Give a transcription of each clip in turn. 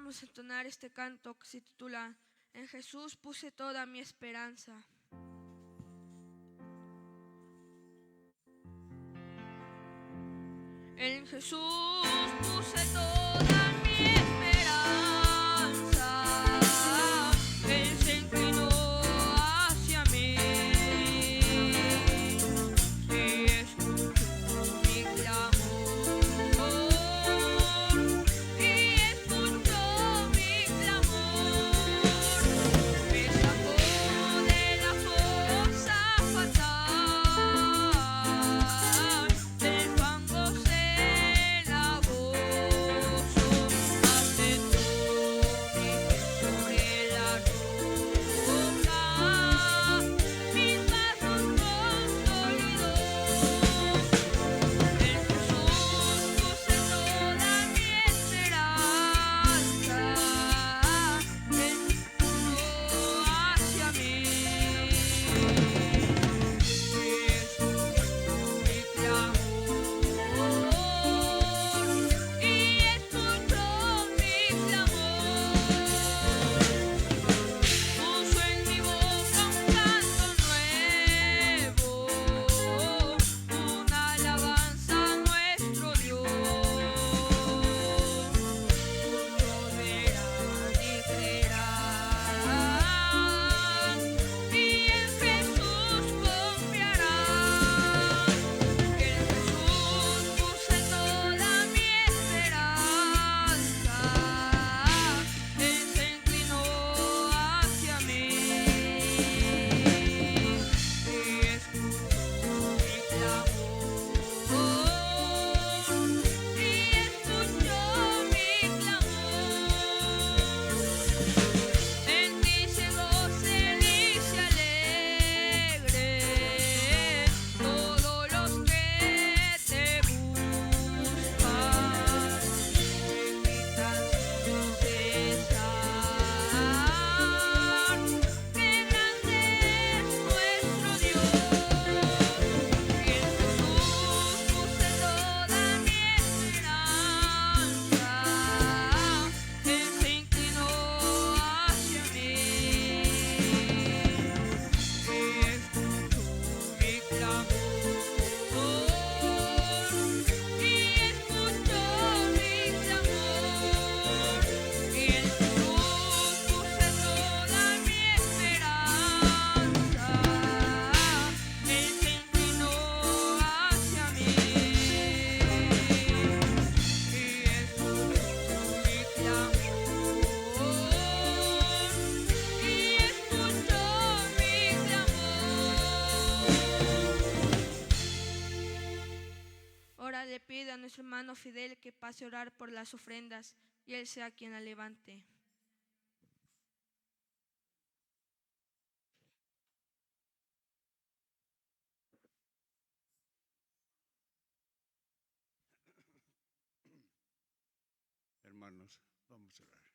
Vamos a entonar este canto que se titula En Jesús puse toda mi esperanza. En Jesús puse toda mi esperanza. Él se inclinó hacia mí y escuchó mi clamor. Le pide a nuestro hermano Fidel que pase a orar por las ofrendas y él sea quien la levante. Hermanos, vamos a orar.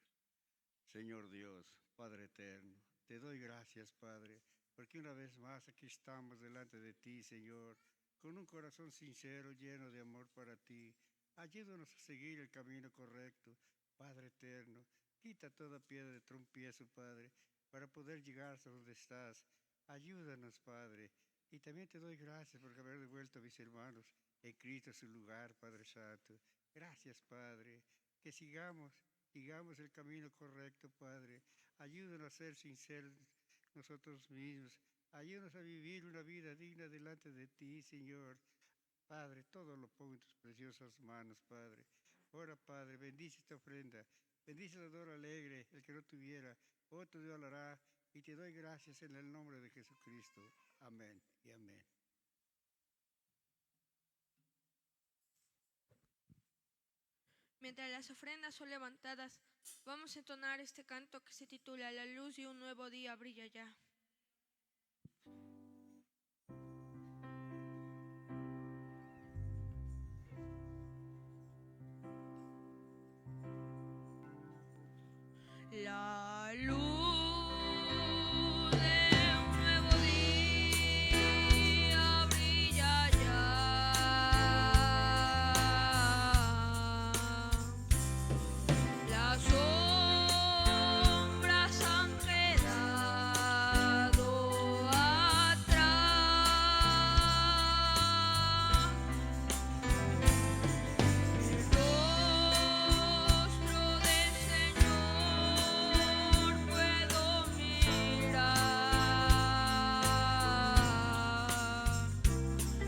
Señor Dios, Padre eterno, te doy gracias, Padre, porque una vez más aquí estamos delante de ti, Señor, con un corazón sincero, lleno de amor para ti. Ayúdanos a seguir el camino correcto, Padre eterno. Quita toda piedra de tropiezo, Padre, para poder llegar hasta donde estás. Ayúdanos, Padre. Y también te doy gracias por haber devuelto a mis hermanos en Cristo a su lugar, Padre Santo. Gracias, Padre. Que sigamos el camino correcto, Padre. Ayúdanos a ser sinceros nosotros mismos. Ayúdanos a vivir una vida digna delante de ti, Señor. Padre, todo lo pongo en tus preciosas manos, Padre. Ora, Padre, bendice esta ofrenda. Bendice el dador alegre, el que no tuviera. Otro Dios lo hará. Y te doy gracias en el nombre de Jesucristo. Amén y amén. Mientras las ofrendas son levantadas, vamos a entonar este canto que se titula La luz de un nuevo día brilla ya. La luz de un nuevo día brilla ya. Las sombras han quedado atrás. El rostro del Señor puedo mirar.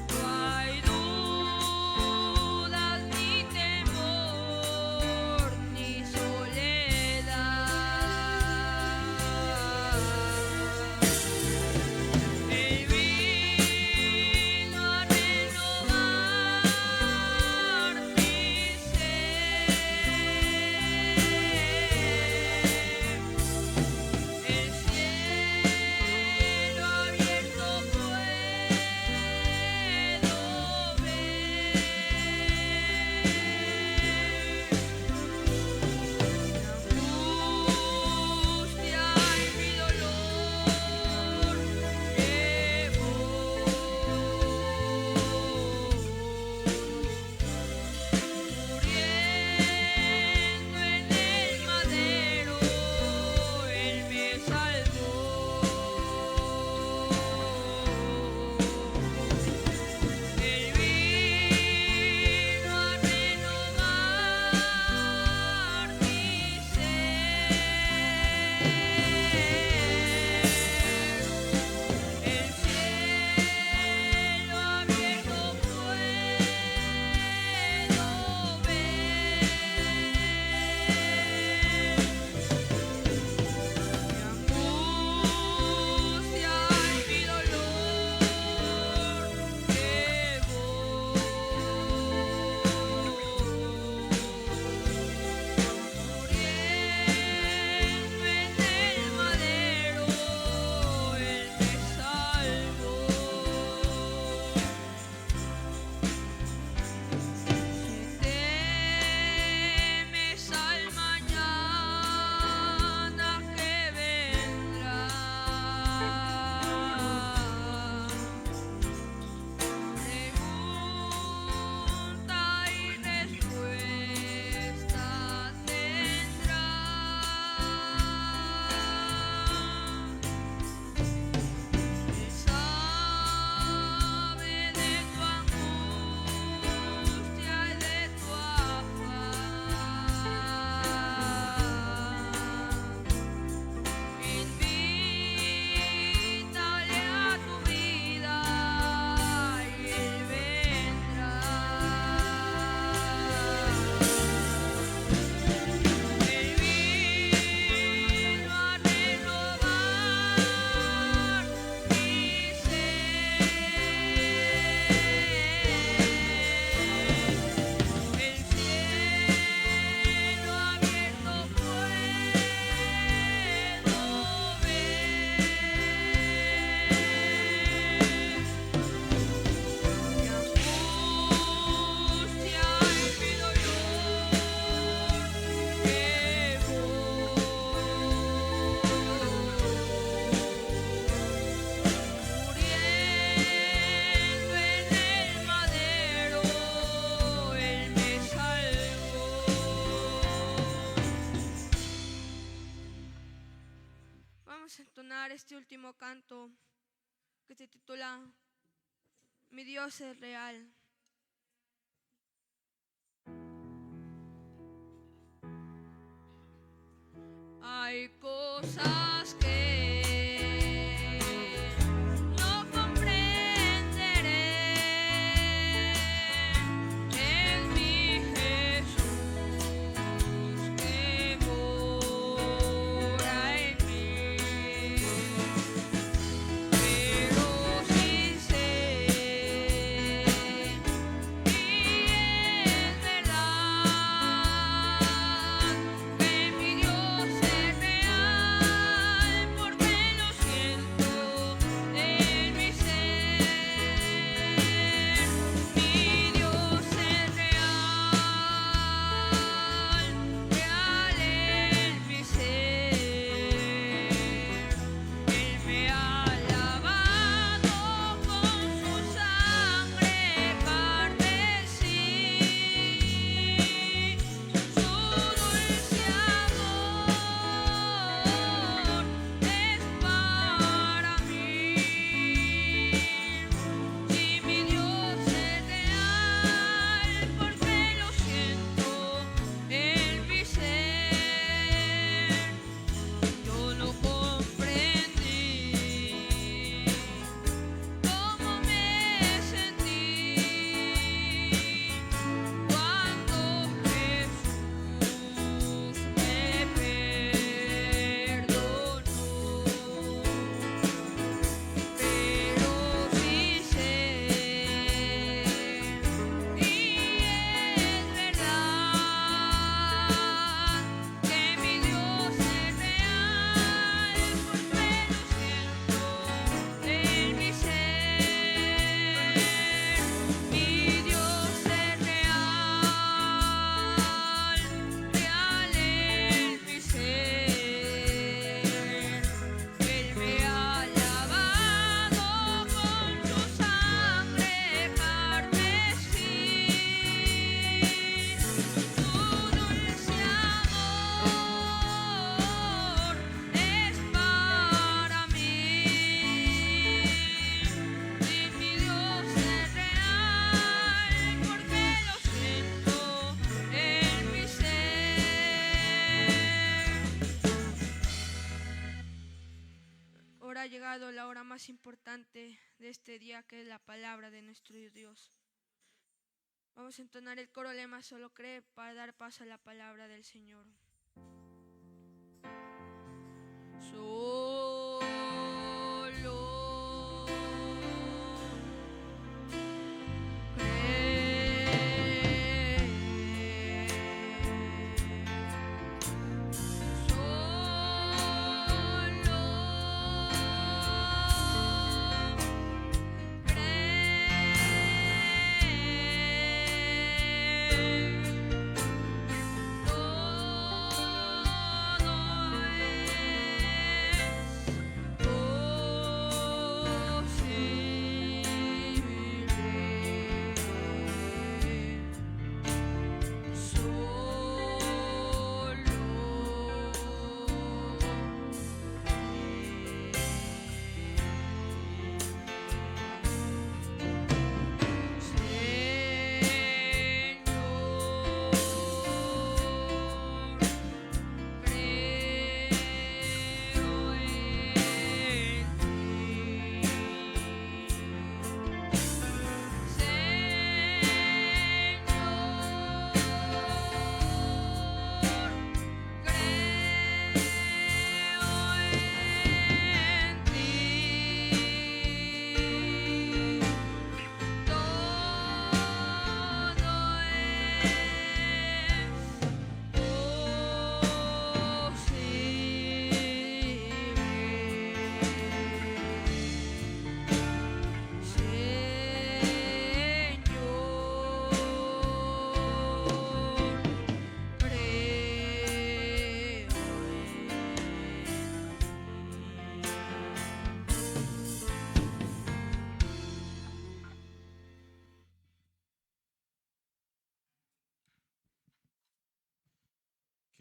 No hay dudas ni temor ni soledad. Él vino a renovar mi ser. El cielo abierto puedo ver. Mi angustia y mi dolor llevo. Muriendo en el madero, Él me salvó. Él vino a renovar mi ser. El cielo abierto puedo ver. Mi angustia y mi dolor llevo. Muriendo en el madero, Él me salvó. Si temes al mañana que vendrá, pregunta y respuesta tendrá. Él sabe de tu angustia y de tu afán. Invítale a tu vida y Él vendrá. Él vino a renovar mi ser. El cielo abierto puedo Vamos a entonar este último canto que se titula Mi Dios es real. Hay cosas que no comprenderé en mi Jesús que mora en mí, pero sí sé y es verdad que mi Dios es real, porque lo siento en mi ser. Mi Dios es real, real en mi ser. Él me ha lavado con su sangre carmesí, su dulce amor es para mí. Si mi Dios es real, porque lo siento en mi ser. Yo no comprendí cómo me sentí cuando Jesús me perdonó, pero sí sé y es verdad que mi Dios es real, porque lo siento en mi ser. Mi Dios es real, real en mi ser. Él me ha lavado con su sangre carmesí, su dulce amor es para mí. Si mi Dios es real, porque lo siento en mi ser. Ahora ha llegado la hora más importante de este día, que es la palabra de nuestro Dios. Vamos a entonar el coro lema Solo cree para dar paso a la palabra del Señor. Solo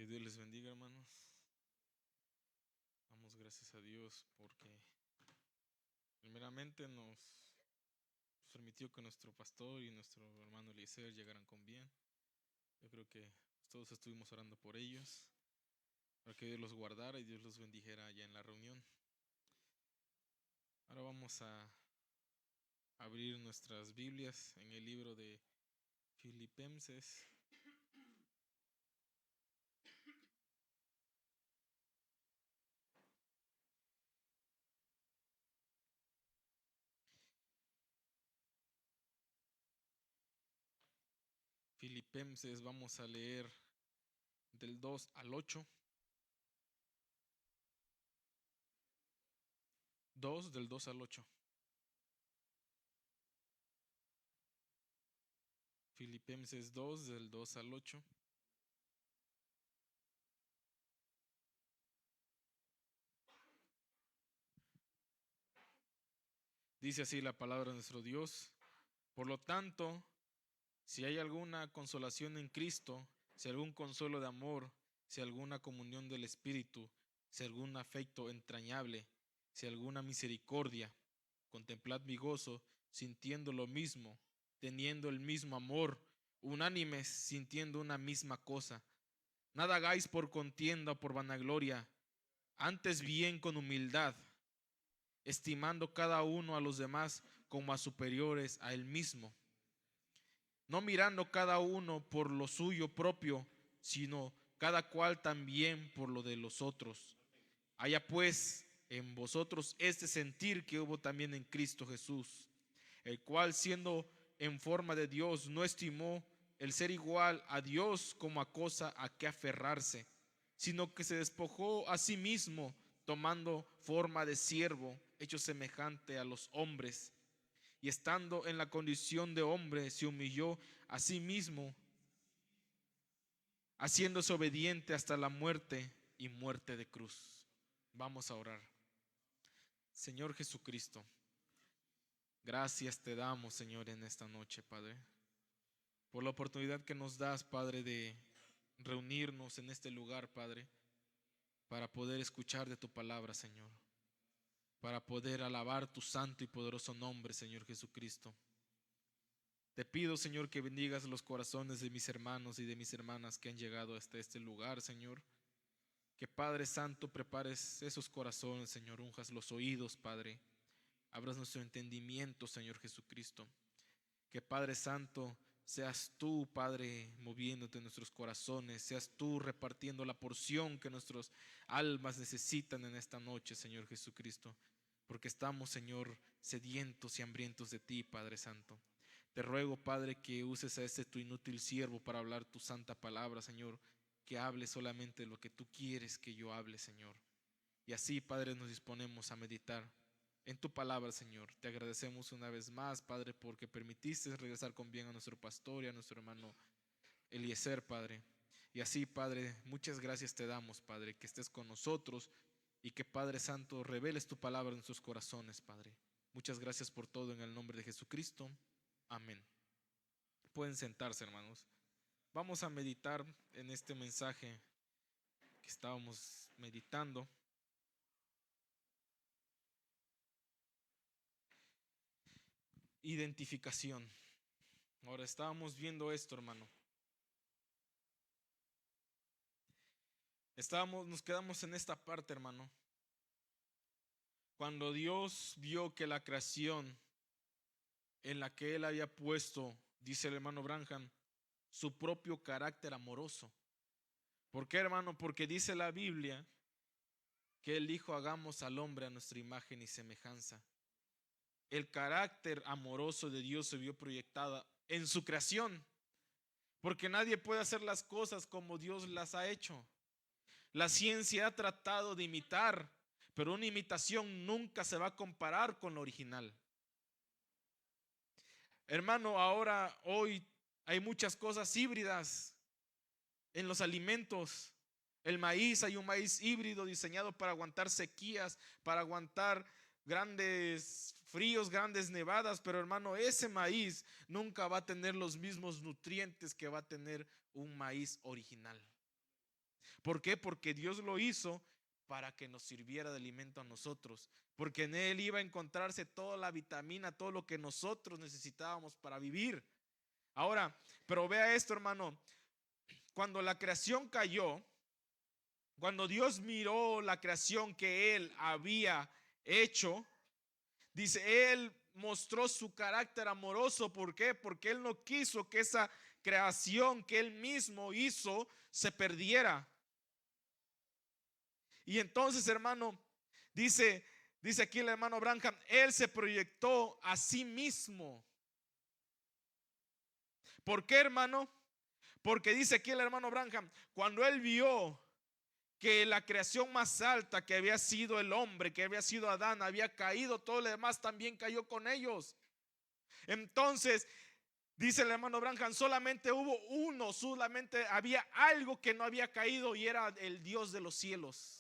Que Dios les bendiga, hermanos. Damos gracias a Dios porque primeramente nos permitió que nuestro pastor y nuestro hermano Eliezer llegaran con bien. Yo creo que todos estuvimos orando por ellos, para que Dios los guardara y Dios los bendijera allá en la reunión. Ahora vamos a abrir nuestras Biblias en el libro de Filipenses. Filipenses, vamos a leer del 2 al 8. 2 del 2 al 8. Filipenses 2 del 2 al 8. Dice así la palabra de nuestro Dios. Por lo tanto, si hay alguna consolación en Cristo, si algún consuelo de amor, si alguna comunión del Espíritu, si algún afecto entrañable, si alguna misericordia, contemplad mi gozo, sintiendo lo mismo, teniendo el mismo amor, unánimes, sintiendo una misma cosa. Nada hagáis por contienda o por vanagloria, antes bien con humildad, estimando cada uno a los demás como a superiores a él mismo, no mirando cada uno por lo suyo propio, sino cada cual también por lo de los otros. Haya pues en vosotros este sentir que hubo también en Cristo Jesús, el cual siendo en forma de Dios no estimó el ser igual a Dios como a cosa a que aferrarse, sino que se despojó a sí mismo, tomando forma de siervo, hecho semejante a los hombres, y estando en la condición de hombre, se humilló a sí mismo, haciéndose obediente hasta la muerte y muerte de cruz. Vamos a orar. Señor Jesucristo, gracias te damos, Señor, en esta noche, Padre, por la oportunidad que nos das, Padre, de reunirnos en este lugar, Padre, para poder escuchar de tu palabra, Señor, para poder alabar tu santo y poderoso nombre, Señor Jesucristo. Te pido, Señor, que bendigas los corazones de mis hermanos y de mis hermanas que han llegado hasta este lugar, Señor. Que Padre Santo prepares esos corazones, Señor, unjas los oídos, Padre. Abras nuestro entendimiento, Señor Jesucristo. Que Padre Santo, seas tú, Padre, moviéndote en nuestros corazones, seas tú repartiendo la porción que nuestras almas necesitan en esta noche, Señor Jesucristo. Porque estamos, Señor, sedientos y hambrientos de ti, Padre Santo. Te ruego, Padre, que uses a este tu inútil siervo para hablar tu santa palabra, Señor. Que hable solamente lo que tú quieres que yo hable, Señor. Y así, Padre, nos disponemos a meditar en tu palabra, Señor. Te agradecemos una vez más, Padre, porque permitiste regresar con bien a nuestro pastor y a nuestro hermano Eliezer, Padre. Y así, Padre, muchas gracias te damos, Padre, que estés con nosotros y que, Padre Santo, reveles tu palabra en nuestros corazones, Padre. Muchas gracias por todo en el nombre de Jesucristo. Amén. Pueden sentarse, hermanos. Vamos a meditar en este mensaje que estábamos meditando. Identificación. Ahora estábamos viendo esto, hermano. Nos quedamos en esta parte, hermano. Cuando Dios vio que la creación en la que Él había puesto, dice el hermano Branham, su propio carácter amoroso. ¿Por qué, hermano? Porque dice la Biblia que Él dijo: hagamos al hombre a nuestra imagen y semejanza. El carácter amoroso de Dios se vio proyectada en su creación, porque nadie puede hacer las cosas como Dios las ha hecho. La ciencia ha tratado de imitar, pero una imitación nunca se va a comparar con lo original. Hermano, hoy hay muchas cosas híbridas en los alimentos. El maíz, hay un maíz híbrido diseñado para aguantar sequías, para aguantar grandes fríos, grandes nevadas, pero hermano, ese maíz nunca va a tener los mismos nutrientes que va a tener un maíz original. ¿Por qué? Porque Dios lo hizo para que nos sirviera de alimento a nosotros, porque en Él iba a encontrarse toda la vitamina, todo lo que nosotros necesitábamos para vivir. Ahora, pero vea esto, hermano, cuando la creación cayó, cuando Dios miró la creación que Él había hecho, dice, Él mostró su carácter amoroso. ¿Por qué? Porque Él no quiso que esa creación que Él mismo hizo se perdiera. Y entonces, hermano, dice aquí el hermano Branham, Él se proyectó a sí mismo. ¿Por qué, hermano? Porque dice aquí el hermano Branham, cuando Él vio que la creación más alta, que había sido el hombre, que había sido Adán, había caído, todo lo demás también cayó con ellos. Entonces, dice el hermano Branham, solamente hubo uno, solamente había algo que no había caído, y era el Dios de los cielos.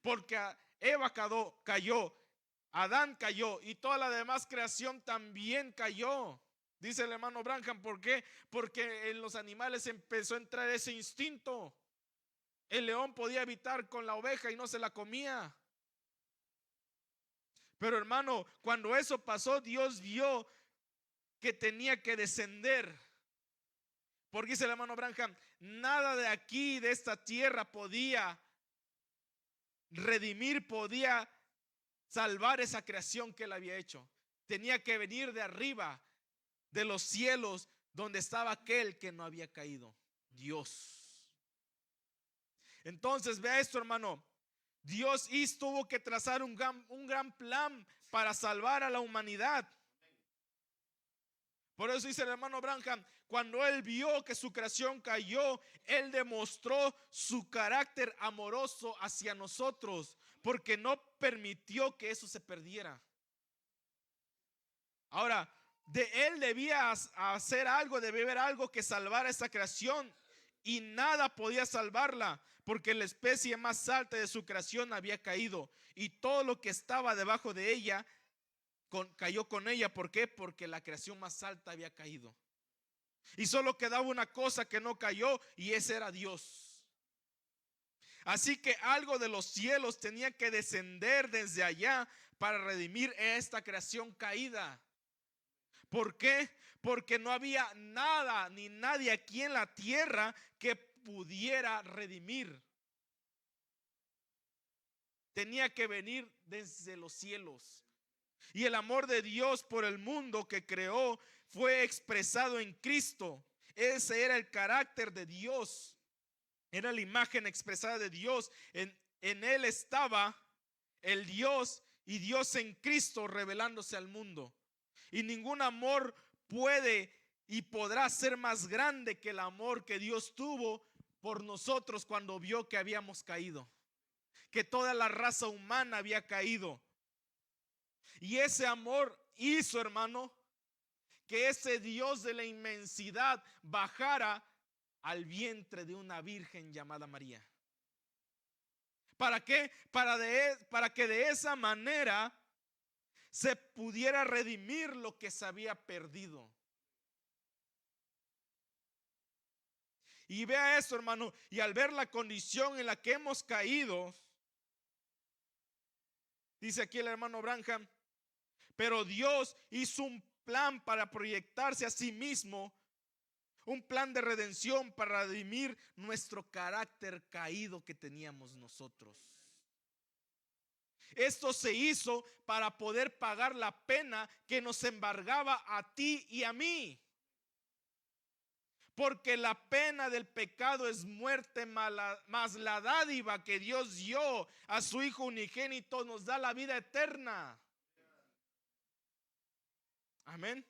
Porque Eva cayó, Adán cayó, y toda la demás creación también cayó. Dice el hermano Branham, ¿por qué? Porque en los animales empezó a entrar ese instinto. El león podía habitar con la oveja y no se la comía. Pero, hermano, cuando eso pasó, Dios vio que tenía que descender. Porque dice el hermano Branham, nada de aquí, de esta tierra, podía redimir, podía salvar esa creación que Él había hecho. Tenía que venir de arriba, de los cielos, donde estaba aquel que no había caído, Dios. Entonces, vea esto, hermano, Dios tuvo que trazar un gran plan para salvar a la humanidad. Por eso dice el hermano Branham, cuando Él vio que su creación cayó, Él demostró su carácter amoroso hacia nosotros, porque no permitió que eso se perdiera. Ahora, Él debía hacer algo, debía haber algo que salvara esa creación, y nada podía salvarla, porque la especie más alta de su creación había caído, y todo lo que estaba debajo de ella cayó con ella. ¿Por qué? Porque la creación más alta había caído, y solo quedaba una cosa que no cayó, y ese era Dios. Así que algo de los cielos tenía que descender desde allá para redimir esta creación caída. ¿Por qué? Porque no había nada ni nadie aquí en la tierra que pudiera redimir. Tenía que venir desde los cielos. Y el amor de Dios por el mundo que creó fue expresado en Cristo. Ese era el carácter de Dios. Era la imagen expresada de Dios. En Él estaba el Dios, y Dios en Cristo revelándose al mundo. Y ningún amor puede y podrá ser más grande que el amor que Dios tuvo por nosotros cuando vio que habíamos caído, que toda la raza humana había caído. Y ese amor hizo, hermano, que ese Dios de la inmensidad bajara al vientre de una virgen llamada María. ¿Para qué? Para que de esa manera se pudiera redimir lo que se había perdido. Y vea eso, hermano, y al ver la condición en la que hemos caído, dice aquí el hermano Branham, pero Dios hizo un plan para proyectarse a sí mismo, un plan de redención para redimir nuestro carácter caído que teníamos nosotros. Esto se hizo para poder pagar la pena que nos embargaba a ti y a mí. Porque la pena del pecado es muerte, mas la dádiva que Dios dio a su Hijo unigénito nos da la vida eterna. Amén.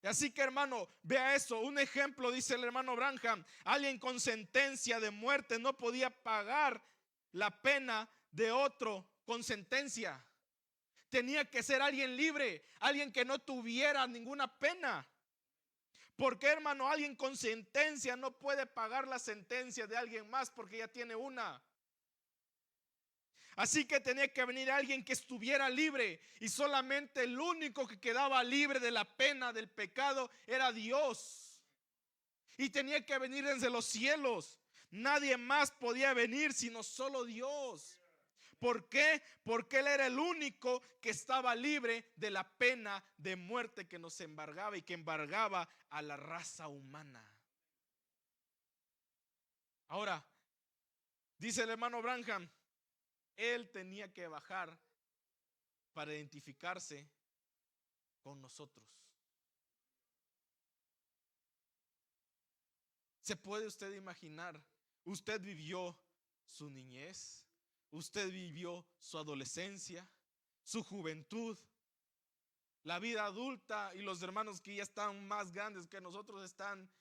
Así que, hermano, vea eso. Un ejemplo, dice el hermano Branham, alguien con sentencia de muerte no podía pagar la pena de otro con sentencia. Tenía que ser alguien libre, alguien que no tuviera ninguna pena. Porque, hermano, alguien con sentencia no puede pagar la sentencia de alguien más porque ya tiene una. Así que tenía que venir alguien que estuviera libre, y solamente el único que quedaba libre de la pena del pecado era Dios. Y tenía que venir desde los cielos. Nadie más podía venir sino solo Dios. ¿Por qué? Porque Él era el único que estaba libre de la pena de muerte que nos embargaba y que embargaba a la raza humana. Ahora, dice el hermano Branham, Él tenía que bajar para identificarse con nosotros. ¿Se puede usted imaginar? Usted vivió su niñez, usted vivió su adolescencia, su juventud, la vida adulta, y los hermanos que ya están más grandes que nosotros están,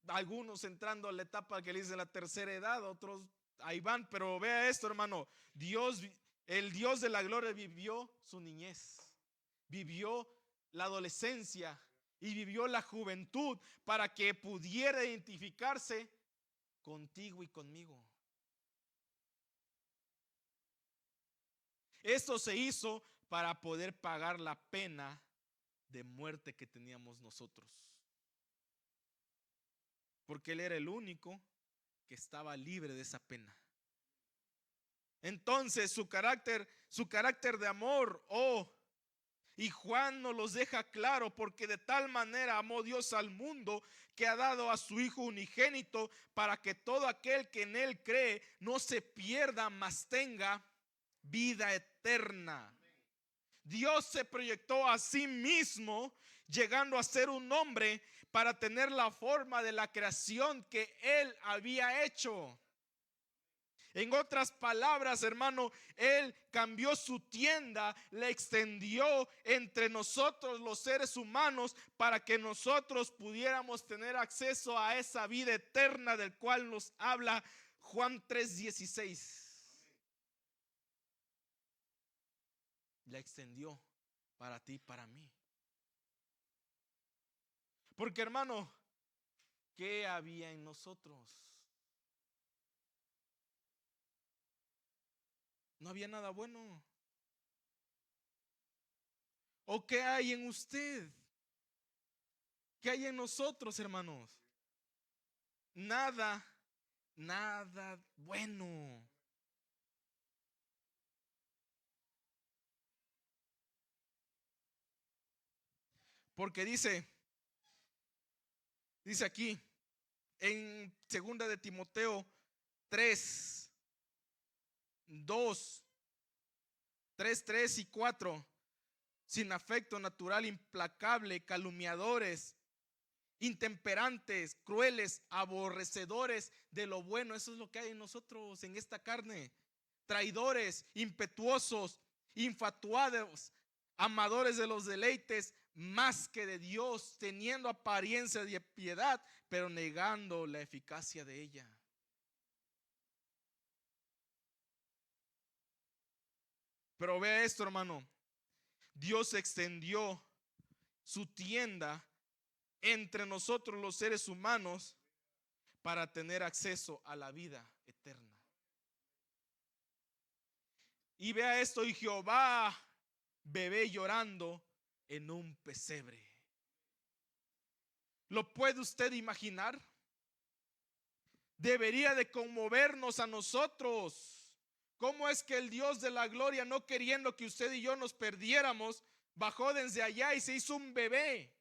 algunos entrando a la etapa que le dicen la tercera edad, otros ahí van. Pero vea esto, hermano, el Dios de la gloria vivió su niñez, vivió la adolescencia y vivió la juventud para que pudiera identificarse contigo y conmigo. Esto se hizo para poder pagar la pena de muerte que teníamos nosotros, porque Él era el único que estaba libre de esa pena. Entonces su carácter de amor, y Juan nos los deja claro, porque de tal manera amó Dios al mundo que ha dado a su Hijo unigénito, para que todo aquel que en Él cree no se pierda, mas tenga vida eterna. Dios se proyectó a sí mismo, llegando a ser un hombre para tener la forma de la creación que Él había hecho. En otras palabras, hermano, Él cambió su tienda, la extendió entre nosotros los seres humanos para que nosotros pudiéramos tener acceso a esa vida eterna del cual nos habla Juan 3:16. La extendió para ti y para mí. Porque, hermano, ¿qué había en nosotros? No había nada bueno. ¿O qué hay en usted? ¿Qué hay en nosotros, hermanos? Nada bueno. Porque dice aquí en 2 de Timoteo 3:2, 3 y 4: sin afecto natural, implacable, calumniadores, intemperantes, crueles, aborrecedores de lo bueno. Eso es lo que hay en nosotros, en esta carne. Traidores, impetuosos, infatuados, amadores de los deleites más que de Dios, teniendo apariencia de piedad, pero negando la eficacia de ella. Pero vea esto, hermano. Dios extendió su tienda entre nosotros los seres humanos para tener acceso a la vida eterna. Y vea esto: y Jehová bebé llorando en un pesebre. ¿Lo puede usted imaginar? Debería de conmovernos a nosotros. ¿Cómo es que el Dios de la gloria, no queriendo que usted y yo nos perdiéramos, bajó desde allá y se hizo un bebé?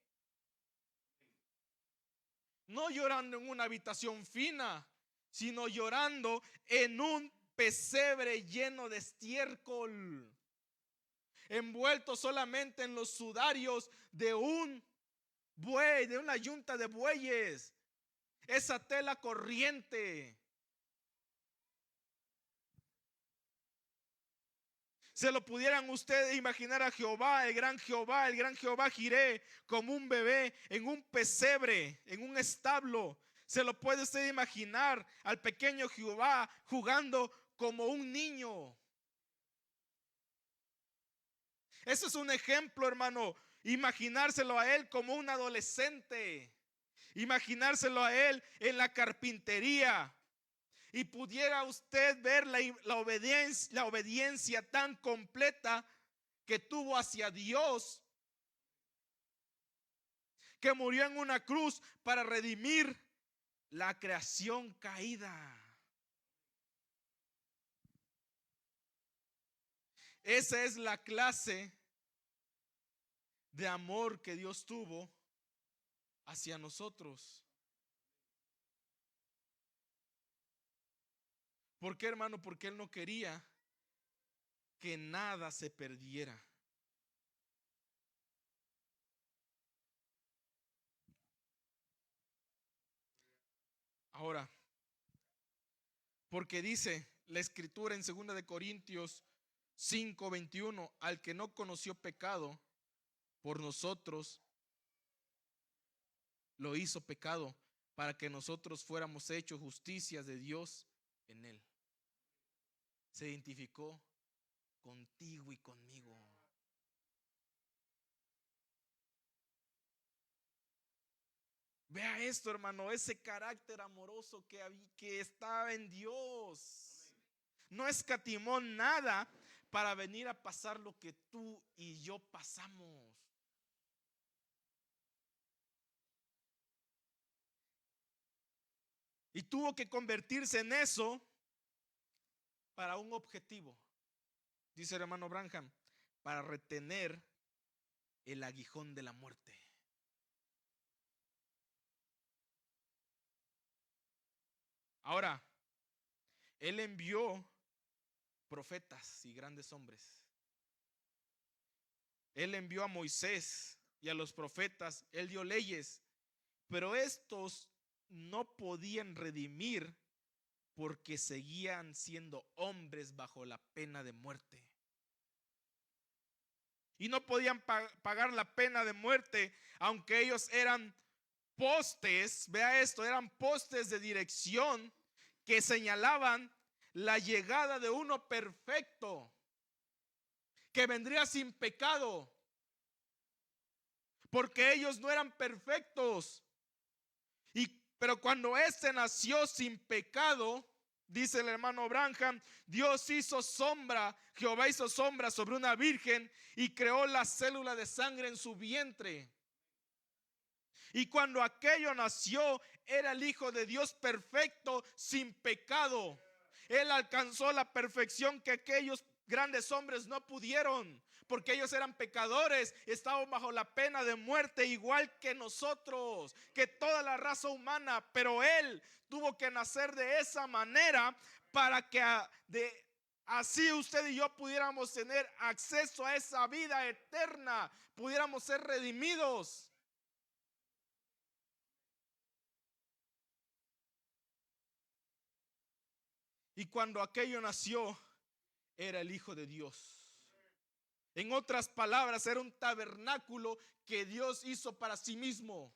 No llorando en una habitación fina, sino llorando en un pesebre lleno de estiércol, envuelto solamente en los sudarios de un buey, de una yunta de bueyes, esa tela corriente. Se lo pudieran ustedes imaginar a Jehová, el gran Jehová Jireh, como un bebé en un pesebre, en un establo. Se lo puede usted imaginar al pequeño Jehová jugando como un niño. Eso es un ejemplo, hermano. Imaginárselo a él como un adolescente. Imaginárselo a él en la carpintería. Y pudiera usted ver la obediencia tan completa que tuvo hacia Dios, que murió en una cruz para redimir la creación caída. Esa es la clase de amor que Dios tuvo hacia nosotros. ¿Por qué, hermano? Porque Él no quería que nada se perdiera. Ahora, porque dice la escritura en 2 de Corintios 5:21, al que no conoció pecado, por nosotros lo hizo pecado, para que nosotros fuéramos hechos justicias de Dios en él. Se identificó contigo y conmigo. Vea esto, hermano, ese carácter amoroso que estaba en Dios. No escatimó nada para venir a pasar lo que tú y yo pasamos. Y tuvo que convertirse en eso para un objetivo. Dice el hermano Branham, para retener el aguijón de la muerte. Ahora, Él envió profetas y grandes hombres. Él envió a Moisés y a los profetas. Él dio leyes, pero estos no podían redimir porque seguían siendo hombres bajo la pena de muerte. Y no podían pagar la pena de muerte, aunque ellos eran postes, vea esto, eran postes de dirección que señalaban la llegada de uno perfecto, que vendría sin pecado, porque ellos no eran perfectos. Pero cuando éste nació sin pecado, dice el hermano Branham, Dios hizo sombra, Jehová hizo sombra sobre una virgen y creó la célula de sangre en su vientre. Y cuando aquello nació, era el Hijo de Dios perfecto, sin pecado. Él alcanzó la perfección que aquellos grandes hombres no pudieron, porque ellos eran pecadores, estaban bajo la pena de muerte, igual que nosotros, que toda la raza humana. Pero Él tuvo que nacer de esa manera para que así usted y yo pudiéramos tener acceso a esa vida eterna, pudiéramos ser redimidos. Y cuando aquello nació, era el Hijo de Dios. En otras palabras, era un tabernáculo que Dios hizo para sí mismo.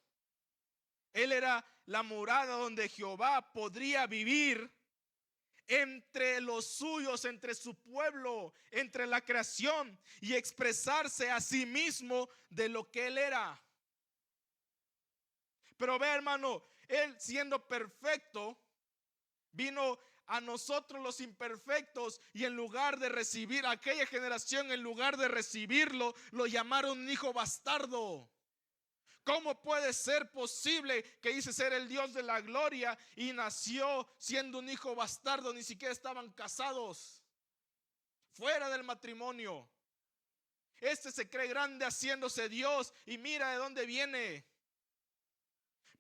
Él era la morada donde Jehová podría vivir entre los suyos, entre su pueblo, entre la creación, y expresarse a sí mismo de lo que Él era. Pero ve, hermano, Él siendo perfecto, vino a nosotros los imperfectos, y en lugar de recibir a aquella generación, en lugar de recibirlo, lo llamaron un hijo bastardo. ¿Cómo puede ser posible que dice ser el Dios de la gloria y nació siendo un hijo bastardo? Ni siquiera estaban casados, fuera del matrimonio. Este se cree grande haciéndose Dios y mira de dónde viene.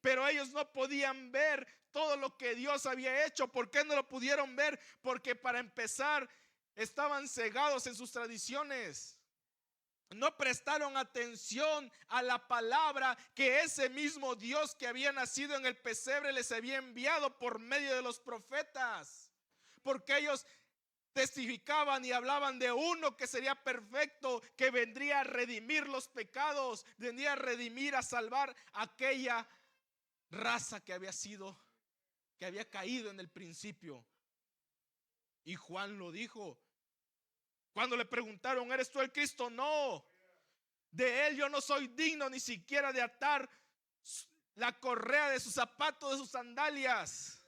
Pero ellos no podían ver todo lo que Dios había hecho. ¿Por qué no lo pudieron ver? Porque para empezar estaban cegados en sus tradiciones. No prestaron atención a la palabra que ese mismo Dios que había nacido en el pesebre les había enviado por medio de los profetas. Porque ellos testificaban y hablaban de uno que sería perfecto, que vendría a redimir los pecados, vendría a redimir, a salvar aquella raza que había caído en el principio. Y Juan lo dijo. Cuando le preguntaron, ¿eres tú el Cristo? No, de él yo no soy digno ni siquiera de atar la correa de sus zapatos, de sus sandalias.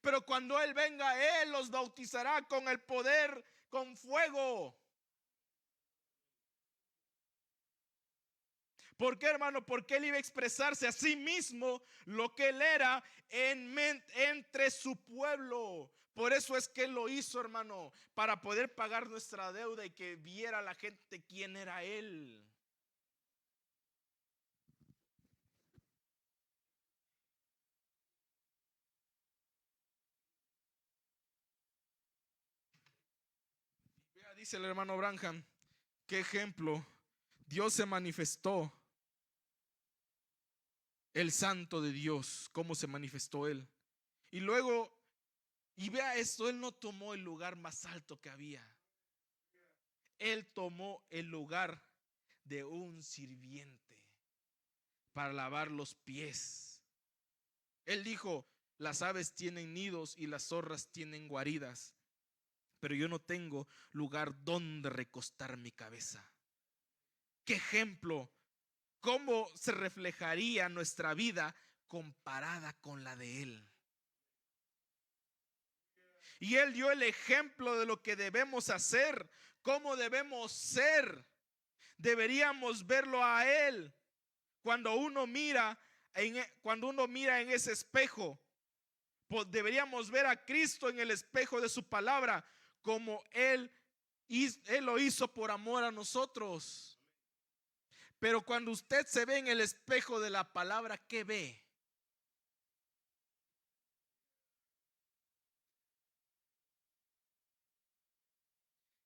Pero cuando él venga, él los bautizará con el poder, con fuego. ¿Por qué, hermano? Porque él iba a expresarse a sí mismo lo que él era entre su pueblo. Por eso es que él lo hizo, hermano, para poder pagar nuestra deuda y que viera la gente quién era él. Vea, dice el hermano Branham, qué ejemplo. Dios se manifestó, el santo de Dios, cómo se manifestó él. Y luego, y vea esto, él no tomó el lugar más alto que había. Él tomó el lugar de un sirviente para lavar los pies. Él dijo, las aves tienen nidos y las zorras tienen guaridas, pero yo no tengo lugar donde recostar mi cabeza. ¿Qué ejemplo? ¿Cómo se reflejaría nuestra vida comparada con la de él? Y él dio el ejemplo de lo que debemos hacer, cómo debemos ser. Deberíamos verlo a él. Cuando uno mira en ese espejo, pues deberíamos ver a Cristo en el espejo de su palabra, como él lo hizo por amor a nosotros. Pero cuando usted se ve en el espejo de la palabra, ¿qué ve?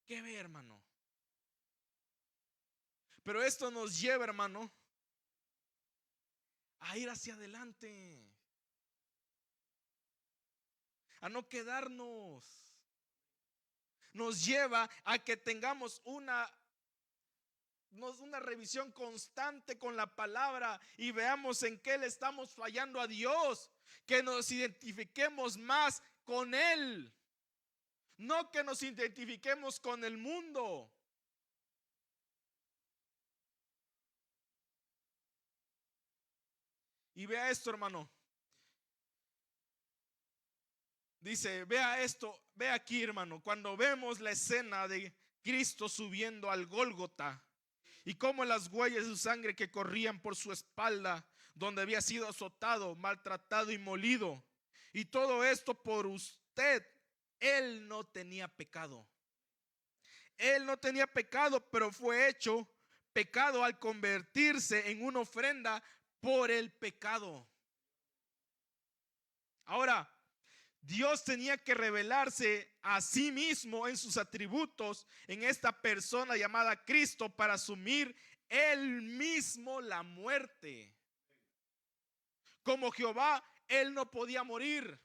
¿Qué ve, hermano? Pero esto nos lleva, hermano, a ir hacia adelante, a no quedarnos. Nos lleva a que tengamos una revisión constante con la palabra y veamos en qué le estamos fallando a Dios, que nos identifiquemos más con Él, no que nos identifiquemos con el mundo. Y vea esto, hermano. Dice, vea esto, vea aquí, hermano, cuando vemos la escena de Cristo subiendo al Gólgota y cómo las huellas de su sangre que corrían por su espalda, donde había sido azotado, maltratado y molido, y todo esto por usted. Él no tenía pecado. Él no tenía pecado, pero fue hecho pecado al convertirse en una ofrenda por el pecado. Ahora, Dios tenía que revelarse a sí mismo en sus atributos, en esta persona llamada Cristo, para asumir él mismo la muerte. Como Jehová, él no podía morir.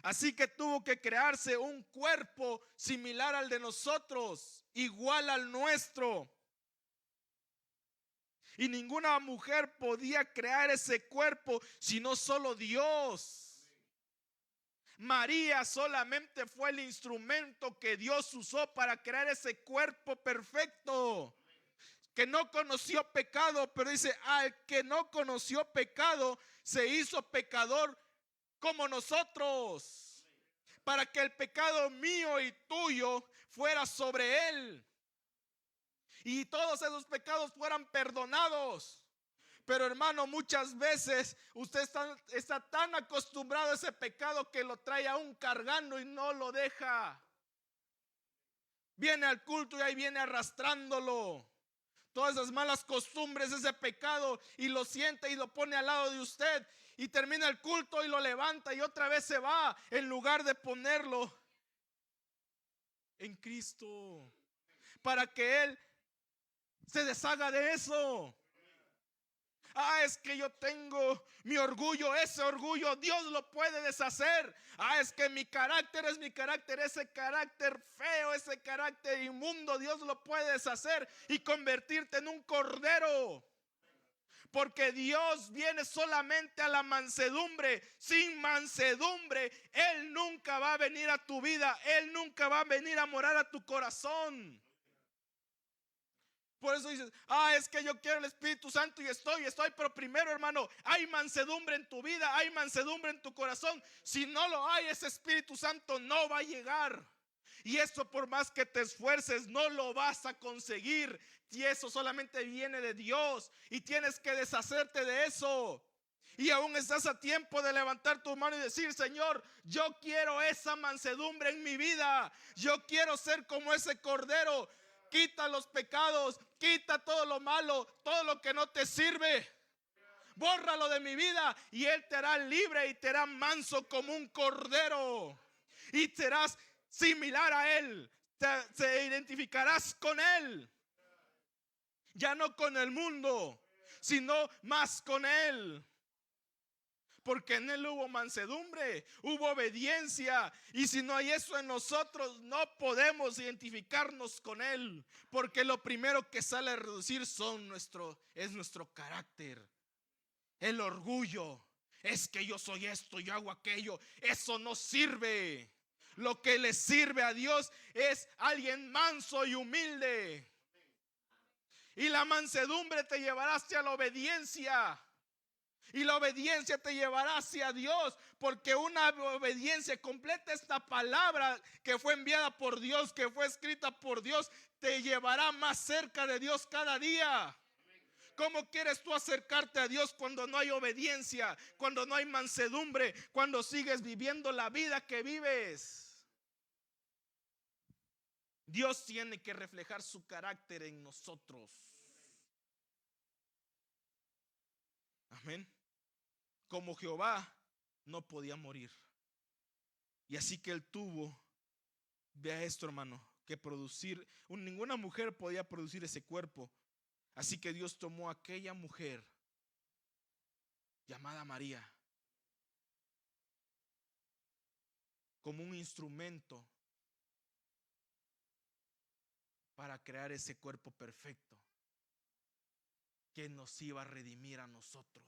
Así que tuvo que crearse un cuerpo similar al de nosotros, igual al nuestro. Y ninguna mujer podía crear ese cuerpo, sino solo Dios. María solamente fue el instrumento que Dios usó para crear ese cuerpo perfecto, que no conoció pecado, pero dice, al que no conoció pecado, se hizo pecador como nosotros, para que el pecado mío y tuyo fuera sobre él y todos esos pecados fueran perdonados. Pero hermano, muchas veces usted está tan acostumbrado a ese pecado que lo trae aún cargando y no lo deja. Viene al culto y ahí viene arrastrándolo. Todas esas malas costumbres, ese pecado, y lo siente y lo pone al lado de usted. Y termina el culto y lo levanta y otra vez se va, en lugar de ponerlo en Cristo, para que Él se deshaga de eso. Es que yo tengo mi orgullo, ese orgullo Dios lo puede deshacer. Es que mi carácter es mi carácter, ese carácter feo, ese carácter inmundo, Dios lo puede deshacer y convertirte en un cordero. Porque Dios viene solamente a la mansedumbre. Sin mansedumbre Él nunca va a venir a tu vida, Él nunca va a venir a morar a tu corazón. Por eso dices, es que yo quiero el Espíritu Santo y estoy, pero primero, hermano, hay mansedumbre en tu vida, hay mansedumbre en tu corazón. Si no lo hay, ese Espíritu Santo no va a llegar. Y eso, por más que te esfuerces, no lo vas a conseguir. Y eso solamente viene de Dios. Y tienes que deshacerte de eso. Y aún estás a tiempo de levantar tu mano y decir: Señor, yo quiero esa mansedumbre en mi vida. Yo quiero ser como ese cordero. Quita los pecados, quita todo lo malo, todo lo que no te sirve. Bórralo de mi vida y Él te hará libre y te hará manso como un cordero. Y serás similar a Él. Te identificarás con Él. Ya no con el mundo, sino más con Él. Porque en Él hubo mansedumbre, hubo obediencia. Y si no hay eso en nosotros, no podemos identificarnos con Él. Porque lo primero que sale a reducir es nuestro carácter. El orgullo. Es que yo soy esto, yo hago aquello. Eso no sirve. Lo que le sirve a Dios es alguien manso y humilde. Y la mansedumbre te llevará hacia la obediencia. Y la obediencia te llevará hacia Dios, porque una obediencia completa, esta palabra que fue enviada por Dios, que fue escrita por Dios, te llevará más cerca de Dios cada día. ¿Cómo quieres tú acercarte a Dios cuando no hay obediencia, cuando no hay mansedumbre, cuando sigues viviendo la vida que vives? Dios tiene que reflejar su carácter en nosotros. Amén. Como Jehová no podía morir. Y así que Él tuvo, vea esto, hermano, que producir, ninguna mujer podía producir ese cuerpo. Así que Dios tomó a aquella mujer llamada María como un instrumento para crear ese cuerpo perfecto que nos iba a redimir a nosotros.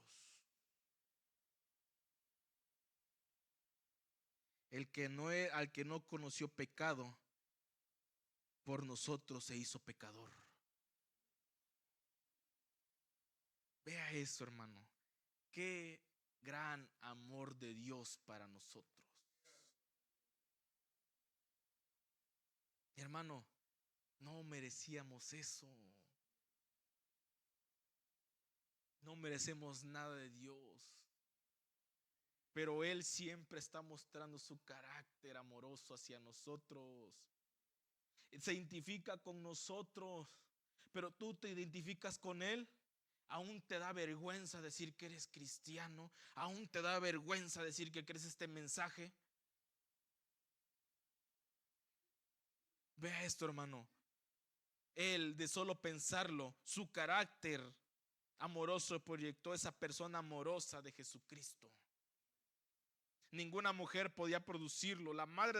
Al que no conoció pecado, por nosotros se hizo pecador. Vea eso, hermano. Qué gran amor de Dios para nosotros. Hermano, no merecíamos eso. No merecemos nada de Dios. Pero Él siempre está mostrando su carácter amoroso hacia nosotros. Se identifica con nosotros. Pero tú te identificas con Él. Aún te da vergüenza decir que eres cristiano. Aún te da vergüenza decir que crees este mensaje. Vea esto, hermano. Él, de solo pensarlo, su carácter amoroso proyectó esa persona amorosa de Jesucristo. Ninguna mujer podía producirlo. La madre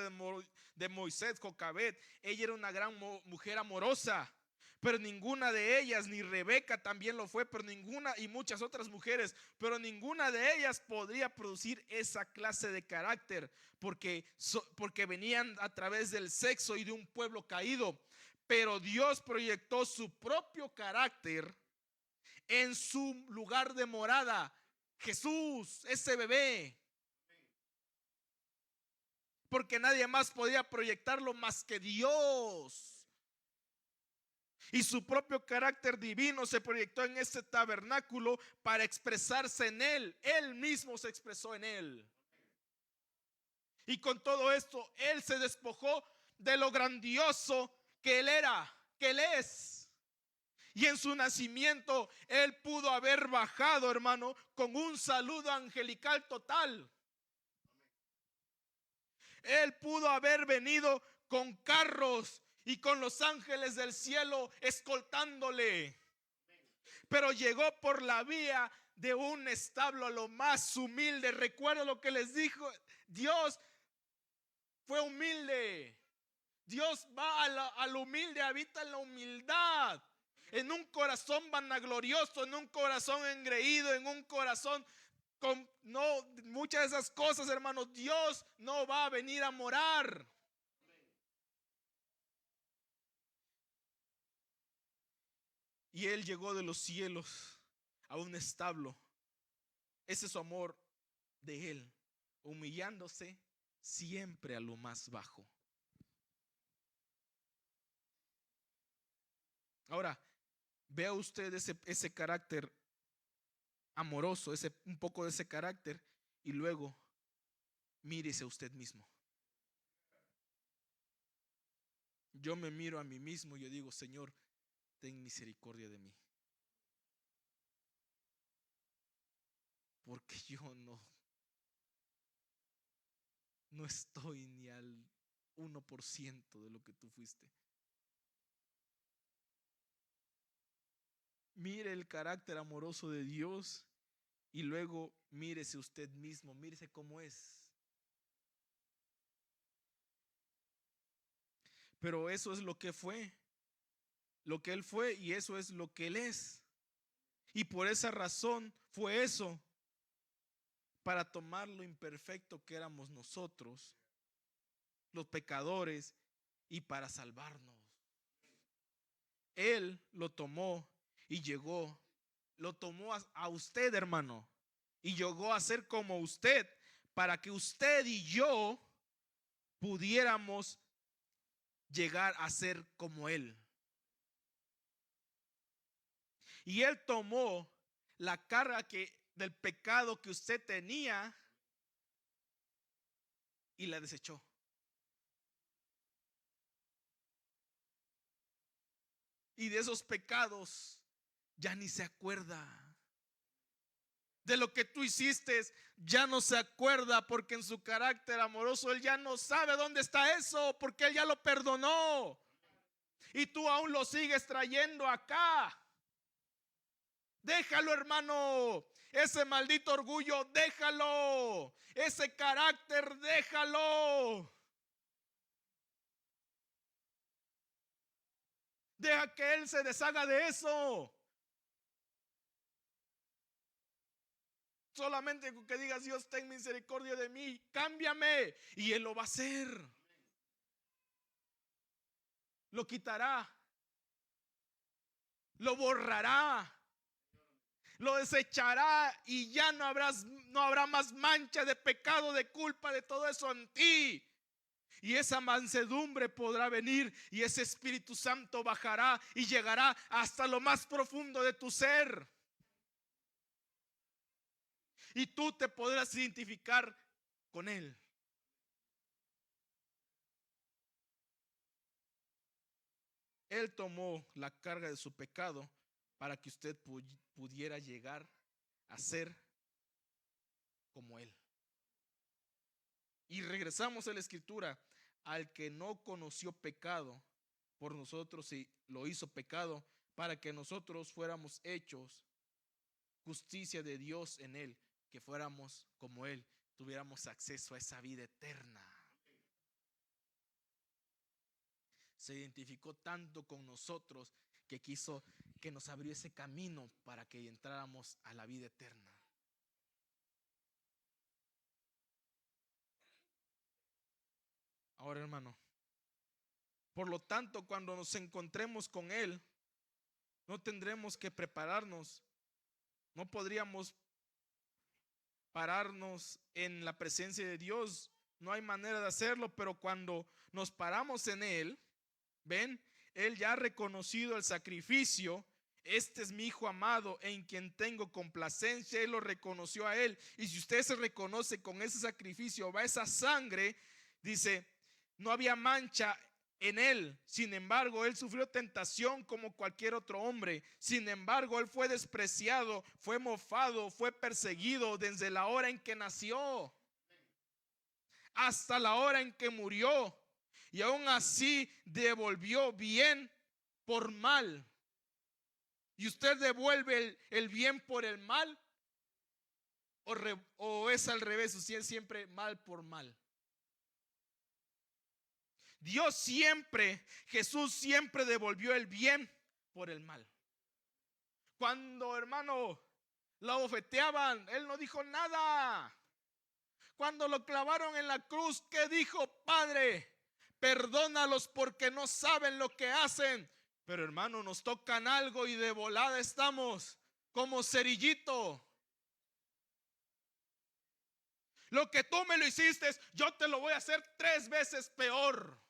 de Moisés, Jocabed, ella era una gran mujer amorosa, pero ninguna de ellas, ni Rebeca también lo fue, pero ninguna, y muchas otras mujeres, pero ninguna de ellas podría producir esa clase de carácter, porque venían a través del sexo y de un pueblo caído. Pero Dios proyectó su propio carácter en su lugar de morada, Jesús, ese bebé. Porque nadie más podía proyectarlo más que Dios. Y su propio carácter divino se proyectó en ese tabernáculo para expresarse en Él. Él mismo se expresó en Él. Y con todo esto, Él se despojó de lo grandioso que Él era, que Él es. Y en su nacimiento, Él pudo haber bajado, hermano, con un saludo angelical total. Él pudo haber venido con carros y con los ángeles del cielo escoltándole. Pero llegó por la vía de un establo a lo más humilde. Recuerda lo que les dijo. Dios fue humilde. Dios va a lo humilde, habita en la humildad. En un corazón vanaglorioso, en un corazón engreído, en un corazón no, muchas de esas cosas, hermanos, Dios no va a venir a morar. Y Él llegó de los cielos a un establo. Ese es su amor de Él, humillándose siempre a lo más bajo. Ahora, vea usted ese carácter amoroso, un poco de ese carácter, y luego mírese a usted mismo. Yo me miro a mí mismo y yo digo, Señor, ten misericordia de mí. Porque yo no estoy ni al 1% de lo que tú fuiste. Mire el carácter amoroso de Dios y luego mírese usted mismo, mírese cómo es. Pero eso es lo que fue, lo que Él fue, y eso es lo que Él es. Y por esa razón fue eso, para tomar lo imperfecto que éramos nosotros, los pecadores, y para salvarnos. Él lo tomó y llegó, lo tomó a usted, hermano, y llegó a ser como usted, para que usted y yo pudiéramos llegar a ser como Él. Y Él tomó la carga del pecado que usted tenía y la desechó. Y de esos pecados ya ni se acuerda. De lo que tú hiciste ya no se acuerda, porque en su carácter amoroso Él ya no sabe dónde está eso, porque Él ya lo perdonó. Y tú aún lo sigues trayendo acá. Déjalo, hermano. Ese maldito orgullo, déjalo. Ese carácter, déjalo. Deja que Él se deshaga de eso. Solamente con que digas, Dios, ten misericordia de mí, cámbiame, y Él lo va a hacer. Lo quitará, lo borrará, lo desechará, y ya no habrá más mancha de pecado, de culpa, de todo eso en ti. Y esa mansedumbre podrá venir, y ese Espíritu Santo bajará y llegará hasta lo más profundo de tu ser. Y tú te podrás identificar con Él. Él tomó la carga de su pecado para que usted pudiera llegar a ser como Él. Y regresamos a la Escritura. Al que no conoció pecado, por nosotros y lo hizo pecado, para que nosotros fuéramos hechos justicia de Dios en Él, que fuéramos como Él, tuviéramos acceso a esa vida eterna. Se identificó tanto con nosotros que quiso que nos abrió ese camino para que entráramos a la vida eterna. Ahora, hermano, por lo tanto, cuando nos encontremos con Él, no tendremos que prepararnos. No podríamos pararnos en la presencia de Dios. No hay manera de hacerlo, pero cuando nos paramos en Él, ven, Él ya ha reconocido el sacrificio. Este es mi Hijo amado en quien tengo complacencia. Él lo reconoció a Él. Y si usted se reconoce con ese sacrificio, va esa sangre, dice, no había mancha en Él. Sin embargo, Él sufrió tentación como cualquier otro hombre. Sin embargo, Él fue despreciado, fue mofado, fue perseguido desde la hora en que nació hasta la hora en que murió. Y aún así devolvió bien por mal. ¿Y usted devuelve el bien por el mal? ¿O es al revés? ¿Usted siempre mal por mal? Dios siempre, Jesús siempre devolvió el bien por el mal. Cuando, hermano, lo bofeteaban, Él no dijo nada. Cuando lo clavaron en la cruz, ¿qué dijo? Padre, perdónalos porque no saben lo que hacen. Pero, hermano, nos tocan algo y de volada estamos como cerillito. Lo que tú me lo hiciste, yo te lo voy a hacer 3 veces peor.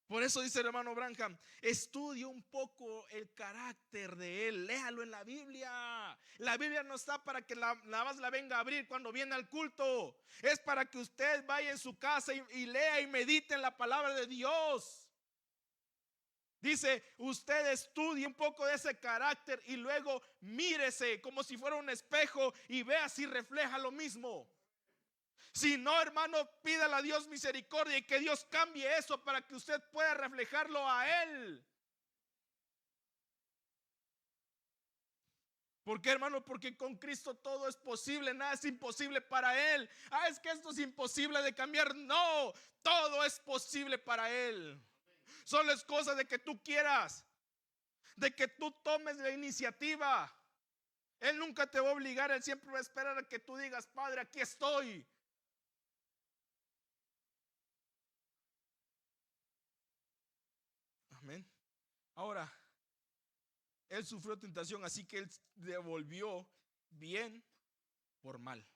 Por eso dice el hermano Branham, estudie un poco el carácter de él, léalo en la Biblia. La Biblia no está para que nada más la venga a abrir cuando viene al culto. Es para que usted vaya en su casa y lea y medite en la palabra de Dios. Dice, usted estudie un poco de ese carácter y luego mírese como si fuera un espejo y vea si refleja lo mismo. Si no, hermano, pídale a Dios misericordia y que Dios cambie eso para que usted pueda reflejarlo a Él. ¿Por qué, hermano? Porque con Cristo todo es posible, nada es imposible para Él. Es que esto es imposible de cambiar. No, todo es posible para Él. Solo es cosa de que tú quieras, de que tú tomes la iniciativa. Él nunca te va a obligar, Él siempre va a esperar a que tú digas, Padre, aquí estoy. Amén. Ahora, Él sufrió tentación, así que Él devolvió bien por mal.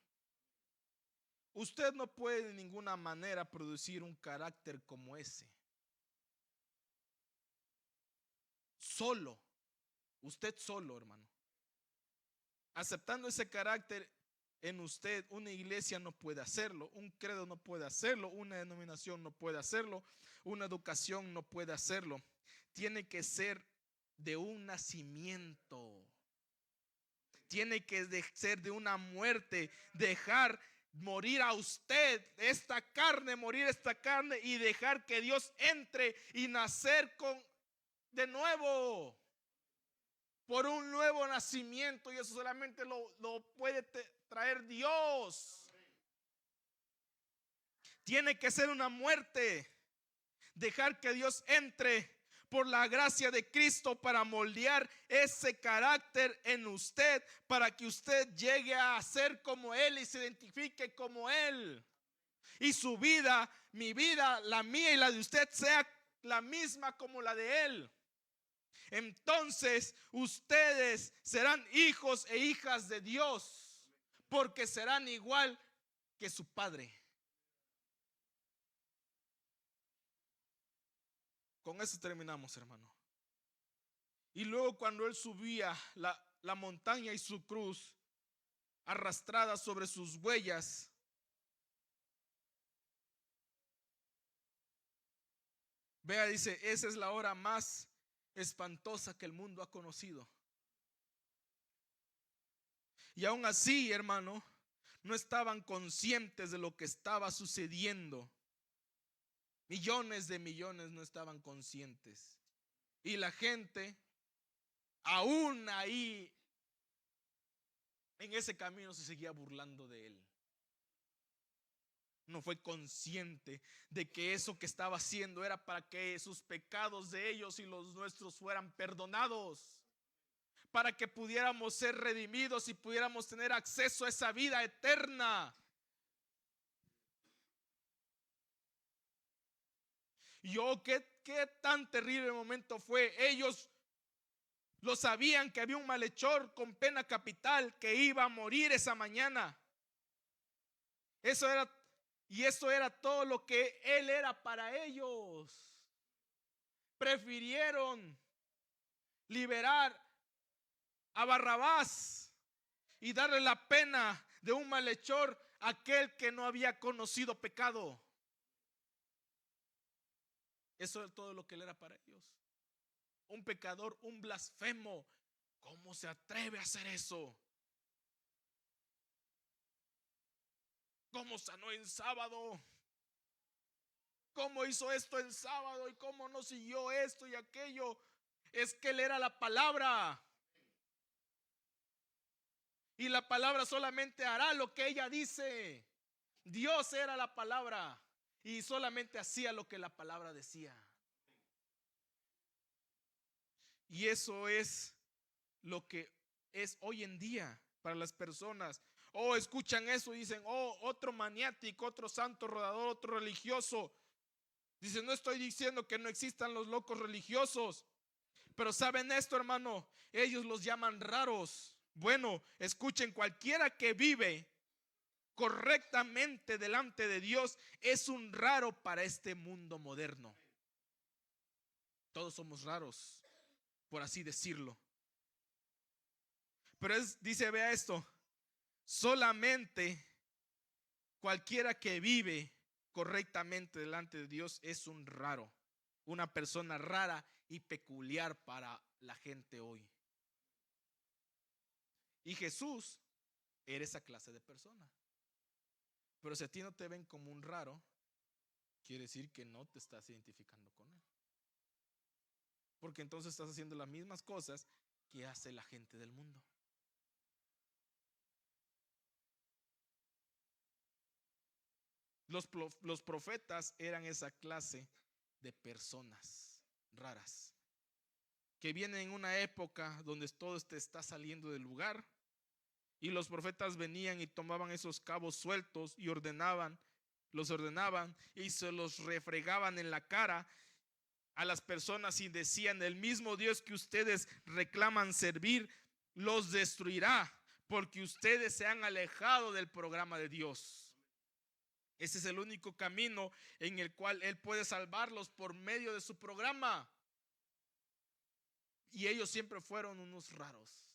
Usted no puede de ninguna manera producir un carácter como ese. Solo, usted solo, hermano. Aceptando ese carácter en usted, una iglesia no puede hacerlo, un credo no puede hacerlo, una denominación no puede hacerlo, una educación no puede hacerlo. Tiene que ser de un nacimiento. Tiene que ser de una muerte, dejar morir a usted esta carne, morir esta carne y dejar que Dios entre y nacer de nuevo, por un nuevo nacimiento, y eso solamente lo puede traer Dios. Tiene que ser una muerte, dejar que Dios entre por la gracia de Cristo para moldear ese carácter en usted, para que usted llegue a ser como Él y se identifique como Él. Y su vida, mi vida, la mía y la de usted sea la misma como la de Él. Entonces ustedes serán hijos e hijas de Dios, porque serán igual que su Padre. Con eso terminamos, hermano. Y luego cuando Él subía la montaña y su cruz arrastrada sobre sus huellas, vea, dice, esa es la hora más espantosa que el mundo ha conocido. Y aún así, hermano, no estaban conscientes de lo que estaba sucediendo. Millones de millones no estaban conscientes. Y la gente, aún ahí, en ese camino, se seguía burlando de Él. No fue consciente de que eso que estaba haciendo era para que sus pecados de ellos y los nuestros fueran perdonados, para que pudiéramos ser redimidos y pudiéramos tener acceso a esa vida eterna. Y qué tan terrible momento fue. Ellos lo sabían, que había un malhechor con pena capital que iba a morir esa mañana. Eso era todo lo que Él era para ellos. Prefirieron liberar a Barrabás y darle la pena de un malhechor a aquel que no había conocido pecado. Eso es todo lo que Él era para ellos. Un pecador, un blasfemo. ¿Cómo se atreve a hacer eso? ¿Cómo sanó en sábado? ¿Cómo hizo esto en sábado? ¿Y cómo no siguió esto y aquello? Es que Él era la palabra. Y la palabra solamente hará lo que ella dice. Dios era la palabra y solamente hacía lo que la palabra decía. Y eso es lo que es hoy en día para las personas. Escuchan eso y dicen, otro maniático, otro santo rodador, otro religioso. Dicen, no estoy diciendo que no existan los locos religiosos, pero ¿saben esto, hermano? Ellos los llaman raros. Bueno, escuchen, cualquiera que vive correctamente delante de Dios es un raro para este mundo moderno. Todos somos raros, por así decirlo. Pero dice, vea esto, solamente cualquiera que vive correctamente delante de Dios es un raro, una persona rara y peculiar para la gente hoy. Y Jesús era esa clase de persona. Pero si a ti no te ven como un raro, quiere decir que no te estás identificando con Él. Porque entonces estás haciendo las mismas cosas que hace la gente del mundo. Los profetas eran esa clase de personas raras que vienen en una época donde todo está saliendo del lugar, y los profetas venían y tomaban esos cabos sueltos y los ordenaban y se los refregaban en la cara a las personas y decían: el mismo Dios que ustedes reclaman servir los destruirá porque ustedes se han alejado del programa de Dios. Ese es el único camino en el cual Él puede salvarlos, por medio de su programa. Y ellos siempre fueron unos raros.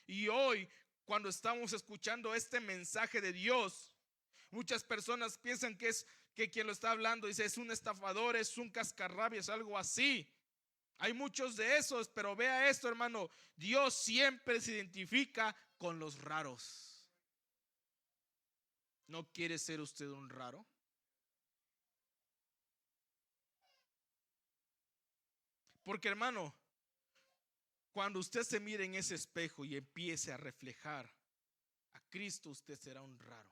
Y hoy, cuando estamos escuchando este mensaje de Dios, muchas personas piensan que quien lo está hablando dice es un estafador, es un cascarrabias, algo así. Hay muchos de esos, pero vea esto, hermano, Dios siempre se identifica con los raros. ¿No quiere ser usted un raro? Porque, hermano, cuando usted se mire en ese espejo y empiece a reflejar a Cristo, usted será un raro.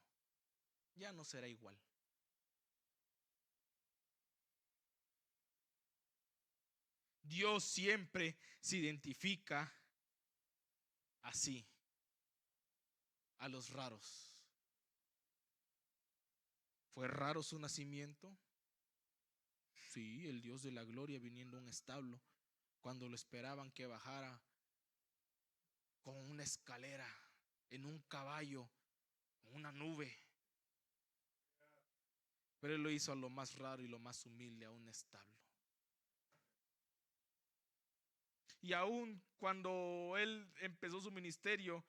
Ya no será igual. Dios siempre se identifica así, a los raros. ¿Fue raro su nacimiento? Sí, el Dios de la gloria viniendo a un establo cuando lo esperaban que bajara con una escalera, en un caballo, en una nube. Pero Él lo hizo a lo más raro y lo más humilde, a un establo. Y aún cuando Él empezó su ministerio,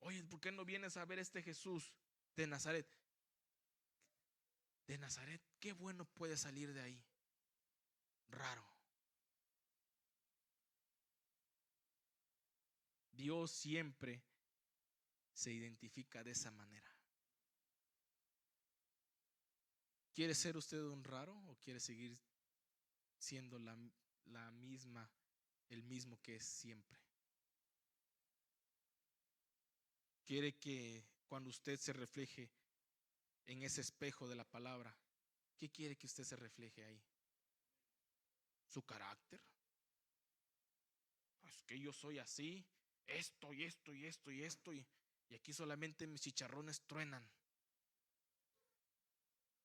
oye, ¿por qué no vienes a ver este Jesús de Nazaret? De Nazaret, qué bueno puede salir de ahí. Raro. Dios siempre se identifica de esa manera. ¿Quiere ser usted un raro o quiere seguir siendo la misma, el mismo que es siempre? ¿Quiere que cuando usted se refleje en ese espejo de la palabra, qué quiere que usted se refleje ahí? ¿Su carácter? Es que yo soy así, esto y esto y esto y esto, y aquí solamente mis chicharrones truenan.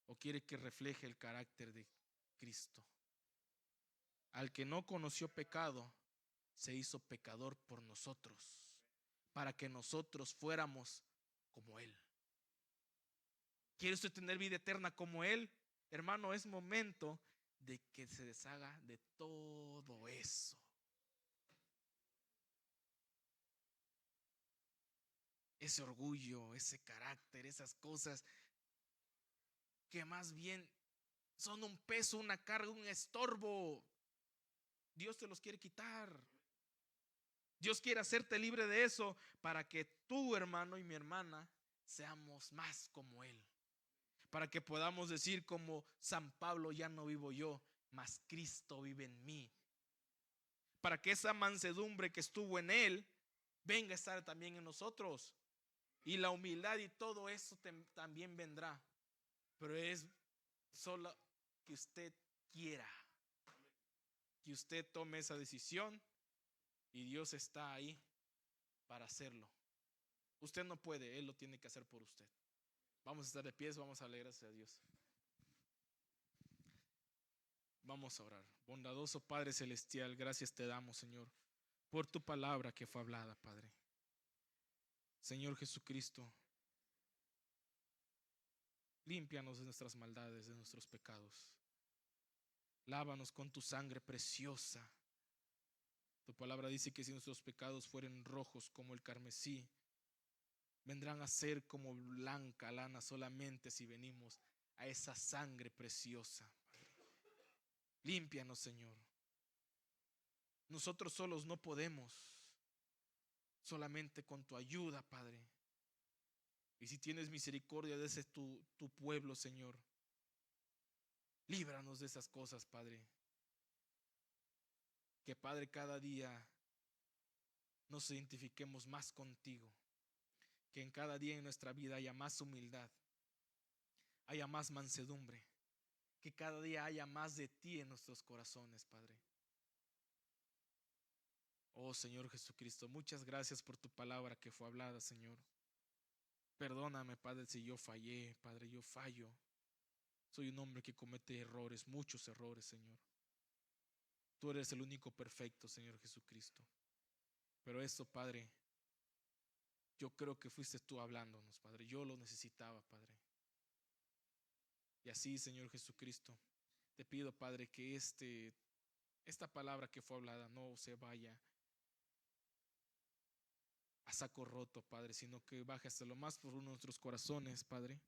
¿O quiere que refleje el carácter de Cristo? Al que no conoció pecado, se hizo pecador por nosotros, para que nosotros fuéramos como Él. ¿Quiere usted tener vida eterna como Él? Hermano, es momento de que se deshaga de todo eso. Ese orgullo, ese carácter, esas cosas que más bien son un peso, una carga, un estorbo. Dios te los quiere quitar. Dios quiere hacerte libre de eso para que tú, hermano, y mi hermana seamos más como Él. Para que podamos decir como San Pablo: ya no vivo yo, mas Cristo vive en mí. Para que esa mansedumbre que estuvo en Él venga a estar también en nosotros. Y la humildad y todo eso también vendrá. Pero es solo que usted quiera, que usted tome esa decisión, y Dios está ahí para hacerlo. Usted no puede, Él lo tiene que hacer por usted. Vamos a estar de pies, vamos a darle gracias a Dios. Vamos a orar. Bondadoso Padre Celestial, gracias te damos, Señor, por tu palabra que fue hablada, Padre. Señor Jesucristo, límpianos de nuestras maldades, de nuestros pecados. Lávanos con tu sangre preciosa. Tu palabra dice que si nuestros pecados fueren rojos como el carmesí, vendrán a ser como blanca lana solamente si venimos a esa sangre preciosa. Límpianos, Señor. Nosotros solos no podemos, solamente con tu ayuda, Padre. Y si tienes misericordia de ese tu pueblo, Señor, líbranos de esas cosas, Padre. Que, Padre, cada día nos identifiquemos más contigo. Que en cada día en nuestra vida haya más humildad, haya más mansedumbre. Que cada día haya más de ti en nuestros corazones, Padre. Oh Señor Jesucristo, muchas gracias por tu palabra que fue hablada, Señor. Perdóname, Padre, si yo fallé, Padre, yo fallo. Soy un hombre que comete errores, muchos errores, Señor. Tú eres el único perfecto, Señor Jesucristo. Pero esto, Padre, yo creo que fuiste tú hablándonos, Padre. Yo lo necesitaba, Padre. Y así, Señor Jesucristo, te pido, Padre, que esta palabra que fue hablada no se vaya a saco roto, Padre, sino que baje hasta lo más profundo de nuestros corazones, Padre,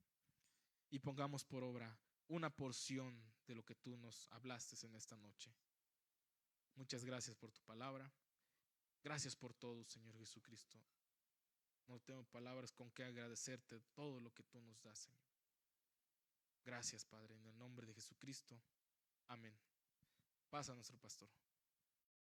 y pongamos por obra una porción de lo que tú nos hablaste en esta noche. Muchas gracias por tu palabra. Gracias por todo, Señor Jesucristo. No tengo palabras con que agradecerte todo lo que tú nos das, Señor. Gracias, Padre, en el nombre de Jesucristo. Amén. Pasa nuestro pastor.